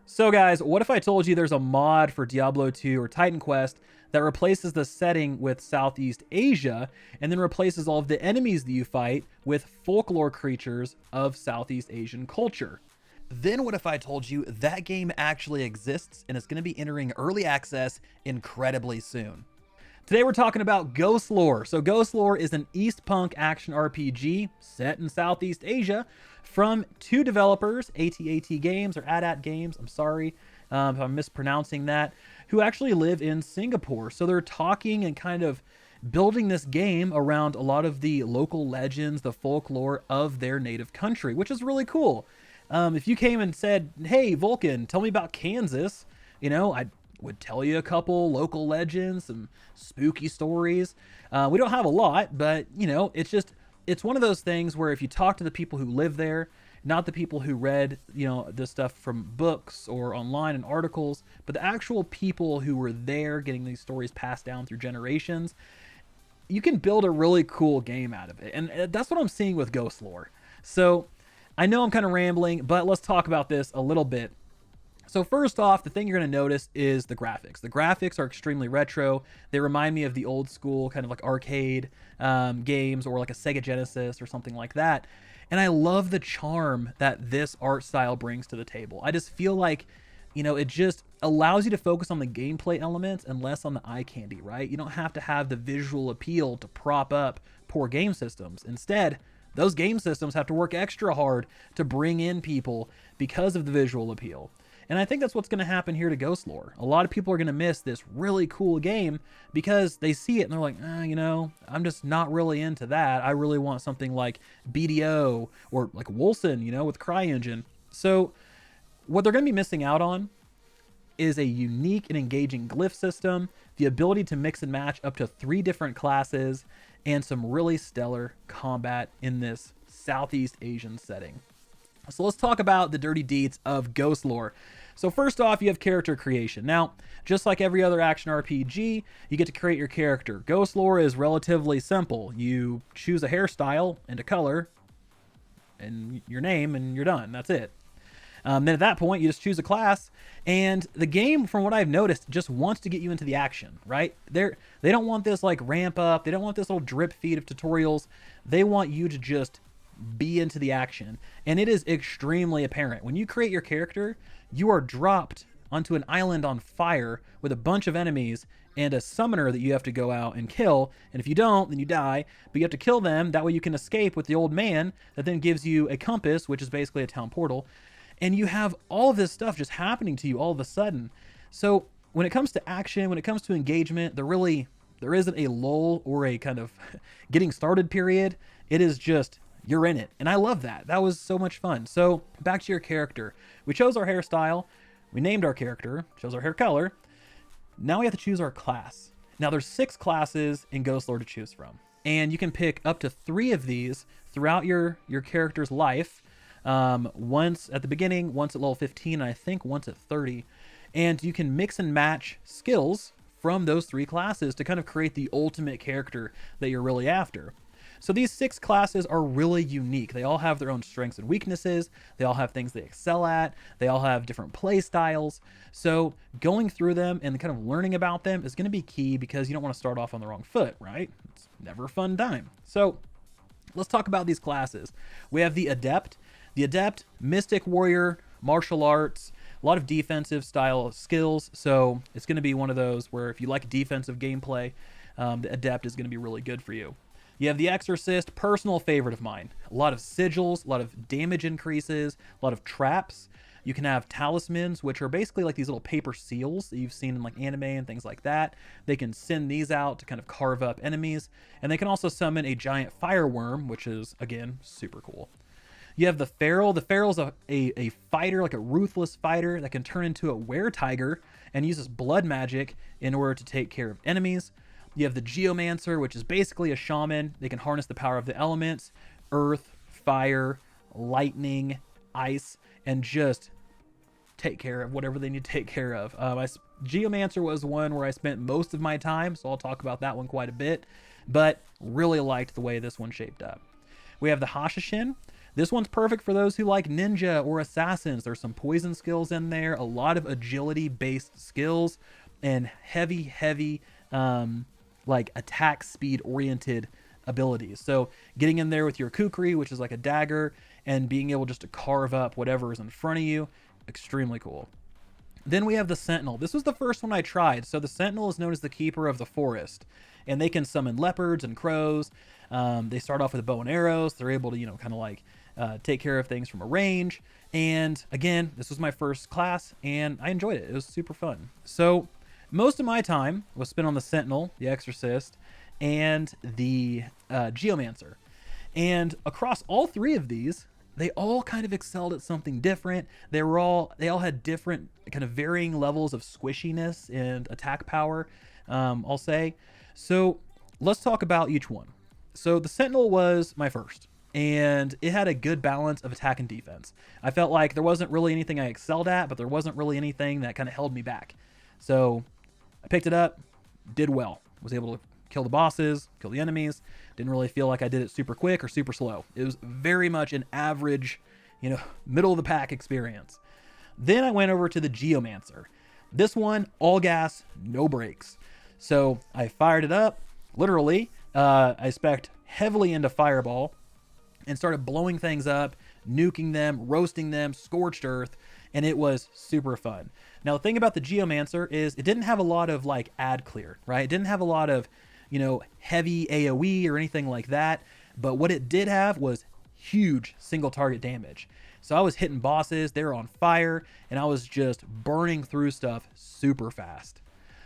So guys, what if I told you there's a mod for Diablo 2 or Titan Quest that replaces the setting with Southeast Asia and then replaces all of the enemies that you fight with folklore creatures of Southeast Asian culture? Then what if I told you that game actually exists and it's going to be entering early access incredibly soon? Today we're talking about Ghostlore. So Ghostlore is an East Punk action RPG set in Southeast Asia from two developers, AT-AT Games or AT-AT Games, I'm sorry if I'm mispronouncing that, who actually live in Singapore. So they're talking and kind of building this game around a lot of the local legends, the folklore of their native country, which is really cool. If you came and said, hey, Vulkan, tell me about Kansas, you know, I would tell you a couple local legends, some spooky stories. We don't have a lot, but you know, it's one of those things where if you talk to the people who live there, not the people who read, you know, this stuff from books or online and articles, but the actual people who were there getting these stories passed down through generations, you can build a really cool game out of it. And that's what I'm seeing with Ghostlore. So I know I'm kind of rambling, but let's talk about this a little bit. So first off, the thing you're going to notice is the graphics. The graphics are extremely retro. They remind me of the old school kind of like arcade games or like a Sega Genesis or something like that. And I love the charm that this art style brings to the table. I just feel like, you know, it just allows you to focus on the gameplay elements and less on the eye candy, right? You don't have to have the visual appeal to prop up poor game systems. Instead, those game systems have to work extra hard to bring in people because of the visual appeal. And I think that's what's going to happen here to Ghostlore. A lot of people are going to miss this really cool game because they see it and they're like, you know, I'm just not really into that. I really want something like BDO or like Wolcen, you know, with CryEngine. So what they're going to be missing out on is a unique and engaging glyph system, the ability to mix and match up to 3 different classes, and some really stellar combat in this Southeast Asian setting. So let's talk about the dirty deeds of Ghostlore. So first off, you have character creation. Now, just like every other action RPG, you get to create your character. Ghostlore is relatively simple. You choose a hairstyle and a color and your name and you're done. That's it. Then at that point, you just choose a class, and the game, from what I've noticed, just wants to get you into the action, right? They don't want this like ramp up. They don't want this little drip feed of tutorials. They want you to just be into the action. And it is extremely apparent. When you create your character, you are dropped onto an island on fire with a bunch of enemies and a summoner that you have to go out and kill. And if you don't, then you die. But you have to kill them. That way you can escape with the old man that then gives you a compass, which is basically a town portal. And you have all of this stuff just happening to you all of a sudden. So when it comes to action, when it comes to engagement, there isn't a lull or a kind of getting started period. It is just, you're in it. And I love that. That was so much fun. So back to your character. We chose our hairstyle. We named our character, chose our hair color. Now we have to choose our class. Now there's 6 classes in Ghostlore to choose from. And you can pick up to 3 of these throughout your character's life. Once at the beginning, once at level 15, and I think once at 30. And you can mix and match skills from those 3 classes to kind of create the ultimate character that you're really after. So these 6 classes are really unique. They all have their own strengths and weaknesses. They all have things they excel at. They all have different play styles. So going through them and kind of learning about them is going to be key because you don't want to start off on the wrong foot, right? It's never a fun time. So let's talk about these classes. We have the Adept. The Adept, Mystic Warrior, martial arts, a lot of defensive style skills. So it's going to be one of those where if you like defensive gameplay, the Adept is going to be really good for you. You have the Exorcist, personal favorite of mine. A lot of sigils, a lot of damage increases, a lot of traps. You can have talismans, which are basically like these little paper seals that you've seen in like anime and things like that. They can send these out to kind of carve up enemies. And they can also summon a giant fireworm, which is, again, super cool. You have the Feral. The Feral is a fighter, like a ruthless fighter that can turn into a were-tiger and uses blood magic in order to take care of enemies. You have the Geomancer, which is basically a shaman. They can harness the power of the elements, earth, fire, lightning, ice, and just take care of whatever they need to take care of. Geomancer was one where I spent most of my time, so I'll talk about that one quite a bit, but really liked the way this one shaped up. We have the Hashishin. This one's perfect for those who like ninja or assassins. There's some poison skills in there, a lot of agility based skills, and heavy like attack speed oriented abilities. So getting in there with your kukri, which is like a dagger, and being able just to carve up whatever is in front of you, extremely cool. Then we have the Sentinel. This was the first one I tried. So the Sentinel is known as the keeper of the forest, and they can summon leopards and crows. They start off with bow and arrows. They're able to, kind of like take care of things from a range. And again, this was my first class, and I enjoyed it. It was super fun. So most of my time was spent on the Sentinel, the Exorcist, and the Geomancer. And across all three of these, they all kind of excelled at something different. They all had different kind of varying levels of squishiness and attack power, I'll say. So let's talk about each one. So the Sentinel was my first, and it had a good balance of attack and defense. I felt like there wasn't really anything I excelled at, but there wasn't really anything that kind of held me back. So I picked it up, did well, was able to kill the bosses, kill the enemies. Didn't really feel like I did it super quick or super slow. It was very much an average, middle of the pack experience. Then I went over to the Geomancer. This one, all gas, no brakes. So I fired it up, literally. I spec'd heavily into Fireball and started blowing things up, nuking them, roasting them, scorched earth, and it was super fun. Now, the thing about the Geomancer is it didn't have a lot of like ad clear, right? It didn't have a lot of, heavy AoE or anything like that. But what it did have was huge single target damage. So I was hitting bosses, they were on fire, and I was just burning through stuff super fast.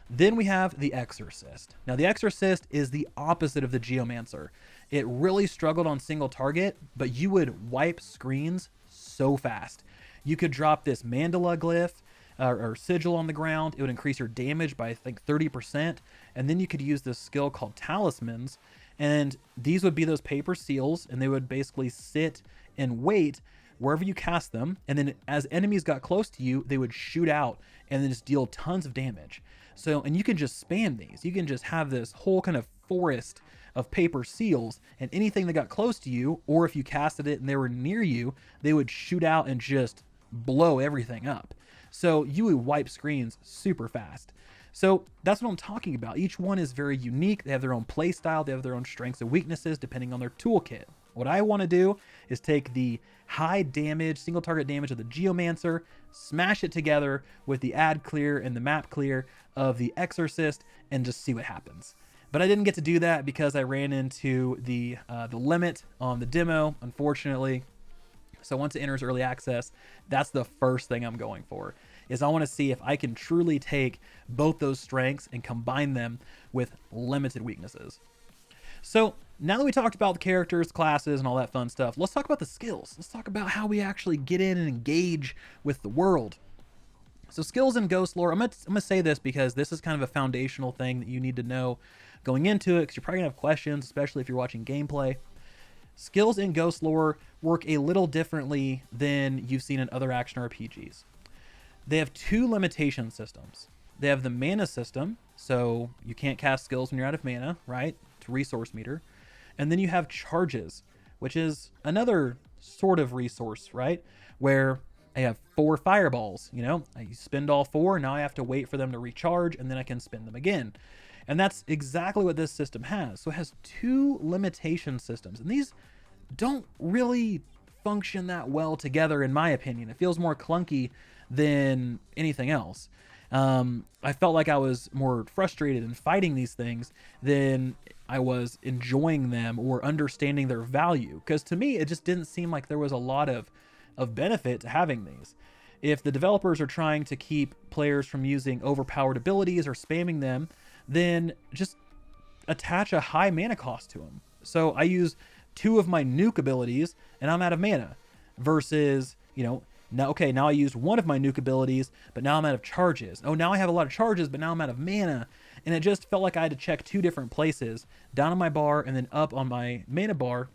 Then we have the Exorcist. Now, the Exorcist is the opposite of the Geomancer. It really struggled on single target, but you would wipe screens so fast. You could drop this mandala glyph or sigil on the ground. It would increase your damage by, I think, 30%. And then you could use this skill called talismans. And these would be those paper seals, and they would basically sit and wait wherever you cast them. And then as enemies got close to you, they would shoot out and then just deal tons of damage. So, and you can just spam these. You can just have this whole kind of forest of paper seals, and anything that got close to you, or if you casted it and they were near you, they would shoot out and just blow everything up. So you would wipe screens super fast. So that's what I'm talking about. Each one is very unique. They have their own play style. They have their own strengths and weaknesses depending on their toolkit. What I want to do is take the high damage, single target damage of the Geomancer, smash it together with the ad clear and the map clear of the Exorcist, and just see what happens. But I didn't get to do that because I ran into the limit on the demo, unfortunately. So once it enters early access, that's the first thing I'm going for, is I want to see if I can truly take both those strengths and combine them with limited weaknesses. So now that we talked about the characters, classes, and all that fun stuff, let's talk about the skills. Let's talk about how we actually get in and engage with the world. So skills in Ghostlore, I'm gonna say this because this is kind of a foundational thing that you need to know going into it, because you're probably gonna have questions, especially if you're watching gameplay. Skills in Ghostlore work a little differently than you've seen in other action RPGs. They have two limitation systems. They have the mana system, so you can't cast skills when you're out of mana, right? It's a resource meter. And then you have charges, which is another sort of resource, right? Where I have 4 fireballs, I spend all 4, now I have to wait for them to recharge, and then I can spend them again. And that's exactly what this system has. So it has 2 limitation systems, and these don't really function that well together, in my opinion. It feels more clunky than anything else. I felt like I was more frustrated in fighting these things than I was enjoying them or understanding their value. Because to me, it just didn't seem like there was a lot of benefit to having these. If the developers are trying to keep players from using overpowered abilities or spamming them, then just attach a high mana cost to them. So I use 2 of my nuke abilities and I'm out of mana, versus, now I used 1 of my nuke abilities, but now I'm out of charges. Oh, now I have a lot of charges, but now I'm out of mana. And it just felt like I had to check 2 different places, down on my bar and then up on my mana bar,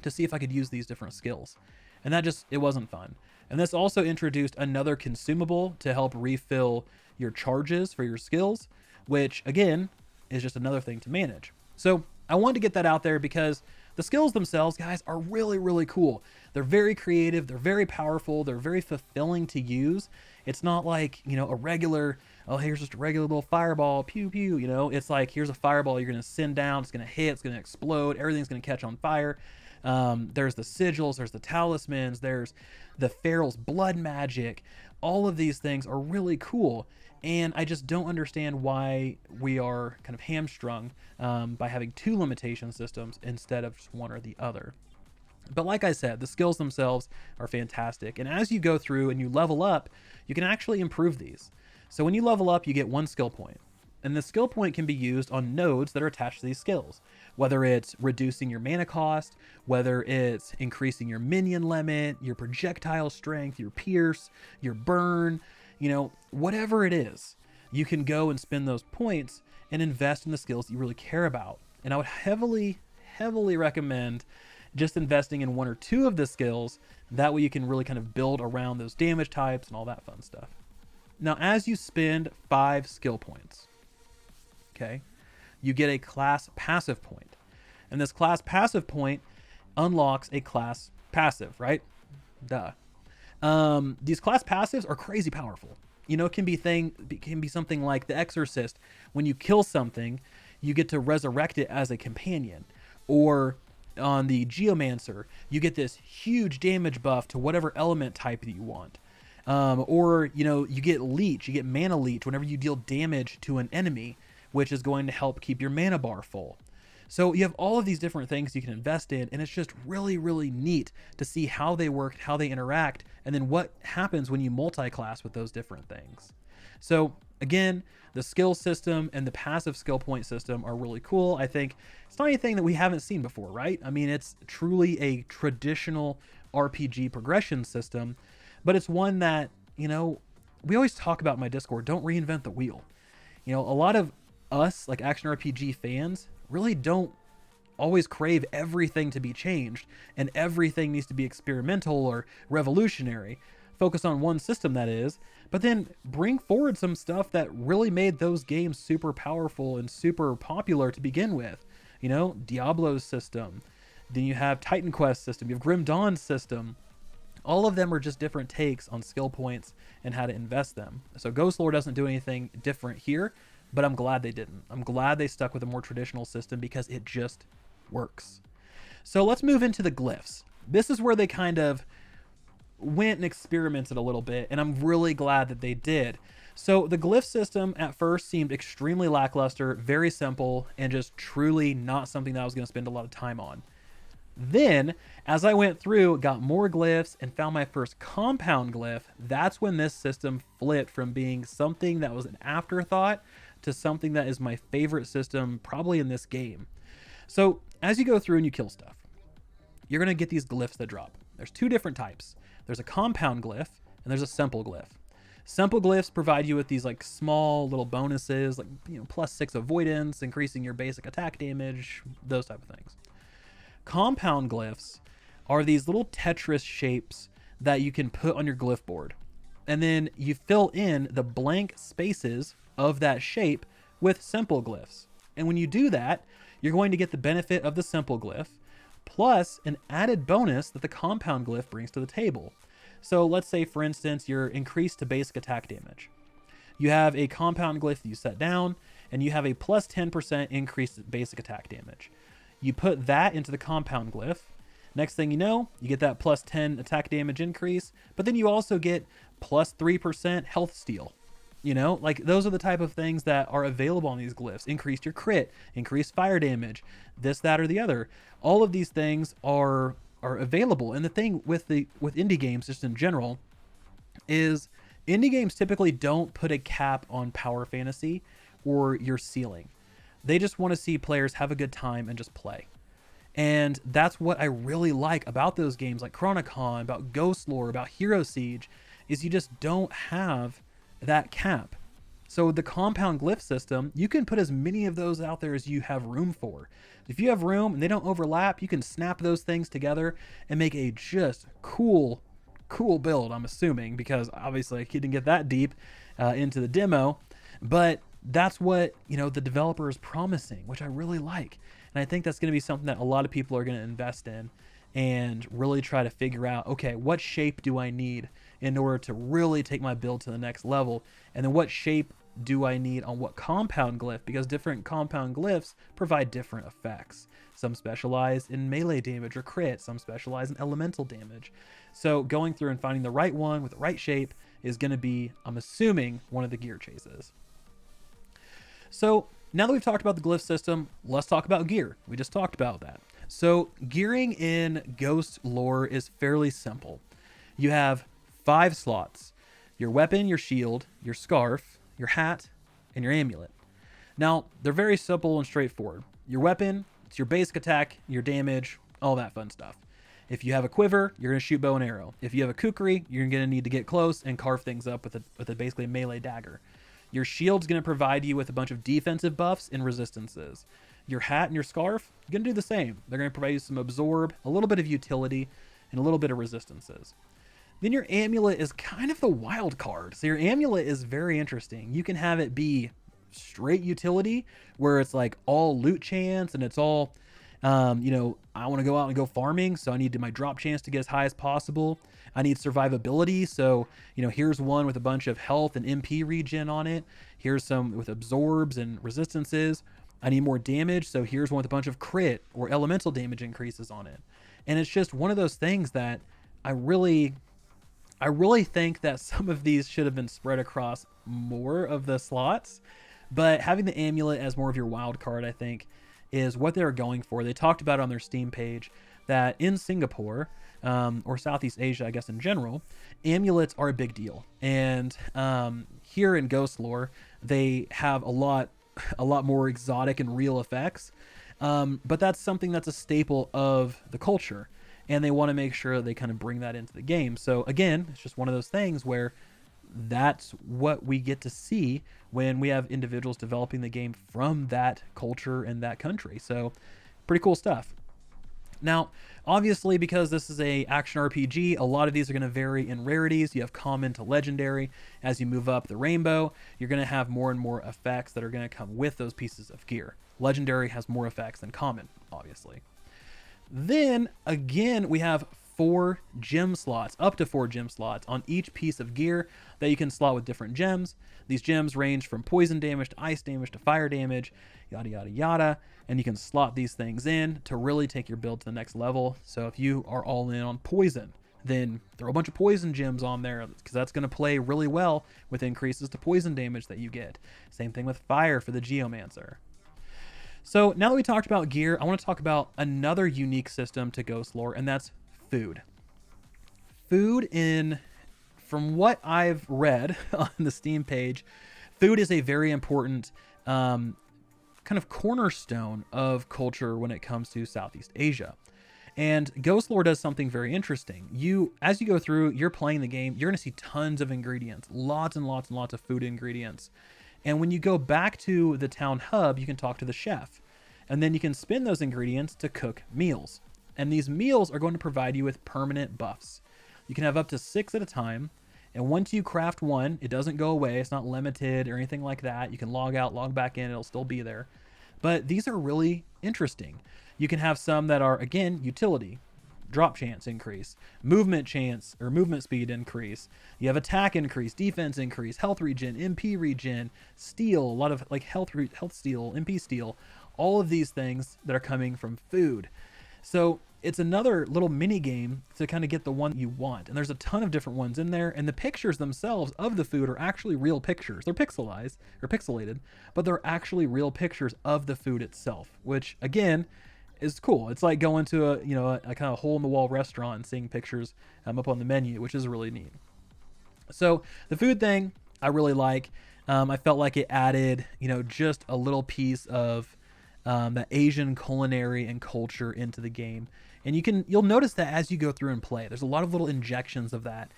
to see if I could use these different skills. And it wasn't fun. And this also introduced another consumable to help refill your charges for your skills, which again is just another thing to manage. So I wanted to get that out there because The skills themselves, guys, are really, really cool. They're very creative. They're very powerful. They're very fulfilling to use. It's not like, you know, a regular, oh, here's just a regular little fireball, pew, pew, you know. It's like, here's a fireball you're going to send down. It's going to hit. It's going to explode. Everything's going to catch on fire. There's the sigils. There's the talismans. There's the Pharaoh's blood magic. All of these things are really cool. And I just don't understand why we are kind of hamstrung by having two limitation systems instead of just one or the other. But like I said, the skills themselves are fantastic. And as you go through and you level up, you can actually improve these. So when you level up, you get 1 skill point. And the skill point can be used on nodes that are attached to these skills, whether it's reducing your mana cost, whether it's increasing your minion limit, your projectile strength, your pierce, your burn, you know, whatever it is. You can go and spend those points and invest in the skills that you really care about. And I would heavily, heavily recommend just investing in 1 or 2 of the skills. That way you can really kind of build around those damage types and all that fun stuff. Now, as you spend 5 skill points, okay, you get a class passive point. And this class passive point unlocks a class passive, right? Duh. These class passives are crazy powerful. You know, it can be something like the Exorcist. When you kill something, you get to resurrect it as a companion. Or on the Geomancer, you get this huge damage buff to whatever element type that you want. Or, you know, you get leech, you get mana leech whenever you deal damage to an enemy, which is going to help keep your mana bar full. So you have all of these different things you can invest in, and it's just really, really neat to see how they work, how they interact, and then what happens when you multi-class with those different things. So again, the skill system and the passive skill point system are really cool. I think it's not anything that we haven't seen before, right? I mean, it's truly a traditional RPG progression system, but it's one that, you know, we always talk about in my Discord, don't reinvent the wheel. You know, a lot of us, like action RPG fans, really don't always crave everything to be changed and everything needs to be experimental or revolutionary. Focus on one system, that is, but then bring forward some stuff that really made those games super powerful and super popular to begin with. You know, Diablo's system, then you have Titan Quest system, you have Grim Dawn's system. All of them are just different takes on skill points and how to invest them. So Ghostlore doesn't do anything different here, but I'm glad they didn't. I'm glad they stuck with a more traditional system because it just works. So let's move into the glyphs. This is where they kind of went and experimented a little bit, and I'm really glad that they did. So the glyph system at first seemed extremely lackluster, very simple, and just truly not something that I was going to spend a lot of time on. Then, as I went through, got more glyphs, and found my first compound glyph, that's when this system flipped from being something that was an afterthought to something that is my favorite system probably in this game. So as you go through and you kill stuff, you're going to get these glyphs that drop. There's 2 different types. There's a compound glyph and there's a simple glyph. Simple glyphs provide you with these like small little bonuses, like, you know, +6 avoidance, increasing your basic attack damage, those type of things. Compound glyphs are these little Tetris shapes that you can put on your glyph board. And then you fill in the blank spaces of that shape with simple glyphs. And when you do that, you're going to get the benefit of the simple glyph, plus an added bonus that the compound glyph brings to the table. So let's say, for instance, you're increased to basic attack damage. You have a compound glyph that you set down, and you have a plus 10% increased basic attack damage. You put that into the compound glyph. Next thing you know, you get that plus 10 attack damage increase, but then you also get plus 3% health steal. You know, like those are the type of things that are available on these glyphs. Increased your crit, increased fire damage, this, that, or the other. All of these things are available. And the thing with indie games, just in general, is indie games typically don't put a cap on power fantasy or your ceiling. They just want to see players have a good time and just play. And that's what I really like about those games like Chronicon, about Ghostlore, about Hero Siege, is you just don't have that cap. So the compound glyph system, you can put as many of those out there as you have room for. If you have room and they don't overlap, you can snap those things together and make a just cool build, I'm assuming, because obviously I didn't get that deep into the demo, but that's what, you know, the developer is promising, which I really like. And And I think that's going to be something that a lot of people are going to invest in and really try to figure out, okay, what shape do I need in order to really take my build to the next level? And then what shape do I need on what compound glyph? Because different compound glyphs provide different effects. Some specialize in melee damage or crit, some specialize in elemental damage. So going through and finding the right one with the right shape is going to be, I'm assuming, one of the gear chases. So now that we've talked about the glyph system, let's talk about gear. We just talked about that. So gearing in Ghostlore is fairly simple. You have 5 slots: your weapon, your shield, your scarf, your hat, and your amulet. Now, they're very simple and straightforward. Your weapon, it's your basic attack, your damage, all that fun stuff. If you have a quiver, you're going to shoot bow and arrow. If you have a kukri, you're going to need to get close and carve things up with a basically a melee dagger. Your shield's going to provide you with a bunch of defensive buffs and resistances. Your hat and your scarf, you're going to do the same. They're going to provide you some absorb, a little bit of utility, and a little bit of resistances. Then your amulet is kind of the wild card. So your amulet is very interesting. You can have it be straight utility, where it's like all loot chance and it's all, I want to go out and go farming, so I need my drop chance to get as high as possible. I need survivability, so here's one with a bunch of health and MP regen on it. Here's some with absorbs and resistances. I need more damage, so here's one with a bunch of crit or elemental damage increases on it. And it's just one of those things that I really think that some of these should have been spread across more of the slots, but having the amulet as more of your wild card, I think, is what they're going for. They talked about on their Steam page that in Singapore, or Southeast Asia, I guess in general, amulets are a big deal. And here in Ghostlore, they have a lot more exotic and real effects. But that's something that's a staple of the culture, and they want to make sure they kind of bring that into the game. So again, it's just one of those things where that's what we get to see when we have individuals developing the game from that culture and that country. So pretty cool stuff. Now, obviously, because this is a action RPG, a lot of these are going to vary in rarities. You have common to legendary. As you move up the rainbow, you're going to have more and more effects that are going to come with those pieces of gear. Legendary has more effects than common, obviously. Then again, we have 4 gem slots, up to 4 gem slots on each piece of gear that you can slot with different gems. These gems range from poison damage to ice damage to fire damage, yada yada yada, and you can slot these things in to really take your build to the next level. So if you are all in on poison, then throw a bunch of poison gems on there, because that's going to play really well with increases to poison damage that you get. Same thing with fire for the Geomancer. So now that we talked about gear, I want to talk about another unique system to Ghostlore, and that's food. From what I've read on the Steam page, food is a very important kind of cornerstone of culture when it comes to Southeast Asia. And Ghostlore does something very interesting. As you go through, you're playing the game, you're going to see tons of ingredients, lots and lots and lots of food ingredients. And when you go back to the town hub, you can talk to the chef, and then you can spin those ingredients to cook meals. And these meals are going to provide you with permanent buffs. You can have up to 6 at a time. And once you craft one, it doesn't go away. It's not limited or anything like that. You can log out, log back in, it'll still be there. But these are really interesting. You can have some that are, again, utility, drop chance increase, movement chance or movement speed increase. You have attack increase, defense increase, health regen, MP regen, steal, a lot of like health steal, MP steal, all of these things that are coming from food. So it's another little mini game to kind of get the one you want. And there's a ton of different ones in there. And the pictures themselves of the food are actually real pictures. They're pixelized or pixelated, but they're actually real pictures of the food itself, which again is cool. It's like going to a kind of hole in the wall restaurant and seeing pictures up on the menu, which is really neat. So the food thing I really like. I felt like it added, just a little piece of that Asian culinary and culture into the game. And you'll notice that as you go through and play, there's a lot of little injections of that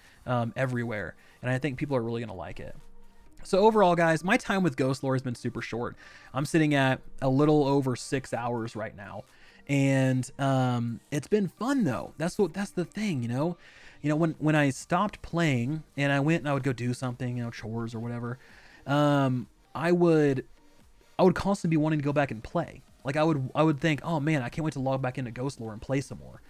everywhere. And I think people are really going to like it. So overall, guys, my time with Ghostlore has been super short. I'm sitting at a little over 6 hours right now. And it's been fun though. That's the thing, when I stopped playing and I went and I would go do something, chores or whatever, I would constantly be wanting to go back and play. Like I would think, oh man, I can't wait to log back into Ghostlore and play some more.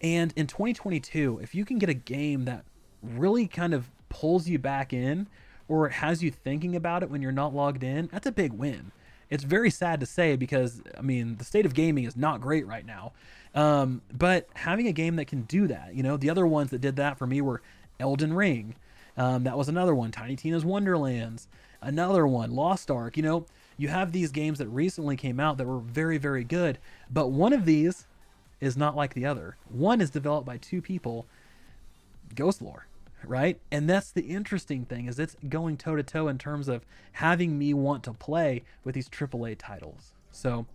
And in 2022, if you can get a game that really kind of pulls you back in, or has you thinking about it when you're not logged in, that's a big win. It's very sad to say because, I mean, the state of gaming is not great right now. But having a game that can do that, you know, the other ones that did that for me were Elden Ring. That was another one. Tiny Tina's Wonderlands. Another one, Lost Ark. You know, you have these games that recently came out that were very, very good. But one of these is not like the other. One is developed by two people, Ghostlore, right? And that's the interesting thing, is it's going toe to toe in terms of having me want to play with these AAA titles. So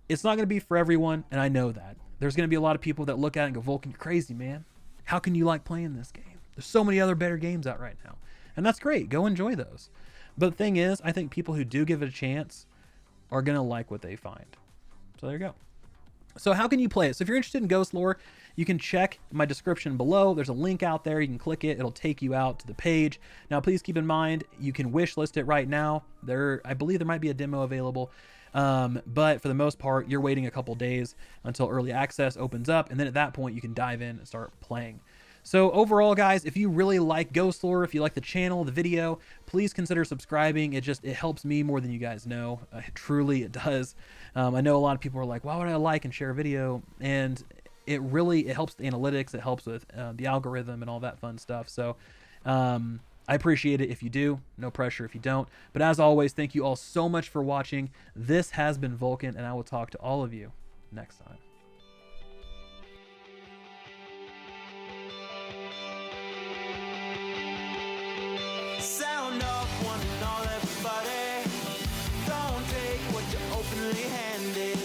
it's not going to be for everyone, and I know that. There's going to be a lot of people that look at it and go, Vulkan, you're crazy, man. How can you like playing this game? There's so many other better games out right now. And that's great. Go enjoy those. But the thing is, I think people who do give it a chance are going to like what they find. So there you go. So how can you play it? So if you're interested in Ghostlore, you can check my description below. There's a link out there. You can click it. It'll take you out to the page. Now, please keep in mind, you can wish list it right now. I believe there might be a demo available. But for the most part, you're waiting a couple days until early access opens up. And then at that point, you can dive in and start playing. So overall, guys, if you really like Ghostlore, if you like the channel, the video, please consider subscribing. It helps me more than you guys know. Truly, it does. I know a lot of people are like, why would I like and share a video? And it helps the analytics. It helps with the algorithm and all that fun stuff. So I appreciate it if you do. No pressure if you don't. But as always, thank you all so much for watching. This has been Vulkan, and I will talk to all of you next time. Sound off, one and all, everybody. Don't take what you openly handed.